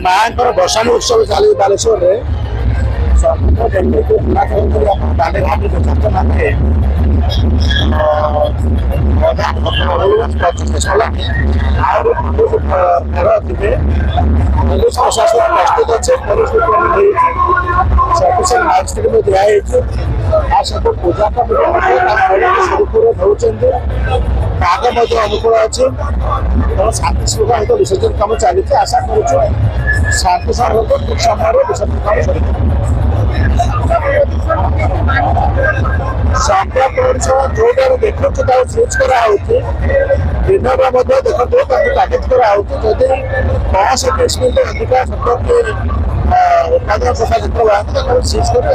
ମାଙ୍କର ବର୍ଷାଣି ଉତ୍ସବ ଚାଲିଛି ବାଲେଶ୍ୱରରେ ପ୍ରଶାସନ ପ୍ରସ୍ତୁତ ଅଛି ପରିସ୍ଥିତି ସଫିସିଏଣ୍ଟ ମାସ୍କ ଦିଆହେଇଛି ଆଉ ସବୁ ପୂଜା ସୁରୁଖୁରୁରେ ହେଉଛନ୍ତି ପାଗ ମଧ୍ୟ ଅନୁକୂଳ ଅଛି ତେଣୁ ଶାନ୍ତି ଶୃଙ୍ଖଳା ସହିତ ବିସର୍ଜନ କାମ ଚାଲିଛି ଆଶା କରୁଛୁ ଶାନ୍ତି ସହିତ ଠିକ୍ ସମୟରେ ବିସର୍ଜନ କାମ ସରିବ ସଂଖ୍ୟା ପରିସର ଯୋଉଟାରେ ଦେଖୁଛୁ ତାକୁ ସୁଇଚ୍ କରାହେଉଛି ଦିନରେ ମଧ୍ୟ ଦେଖନ୍ତୁ ତାକୁ ତାଗିଦ କରାହେଉଛି ଯଦି 65 ମିନିଟ୍ ଅଧିକା ସତର୍କ ଉତ୍ପାଦନ ପ୍ରଶାସିତ ହେବାନି ତାକୁ ସୁଇଚ୍ କରି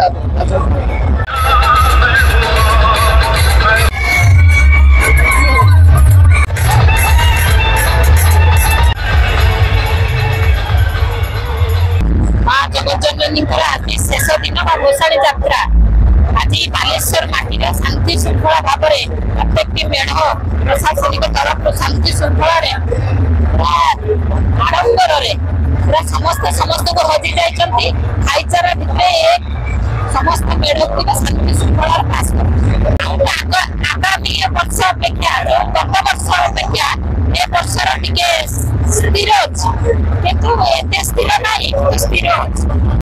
शेष दिन घोषाणी यात्रा आज बालेश्वर माटीर शांति श्रृंखला भाव में प्रत्येक मेढ़ प्रशासनिक तरफ शांति श्रृंखला आडंबर पूरा समस्त को हजि जाती भाईचारा भितर समस्त मेढ़ शांति श्रृंखला पास आगामी वर्ष अपेक्षा गत वर्ष अपेक्षा ए वर्षर टिके स्थिर अच्छी किंतु एते स्थिर ना स्थिर अच्छी।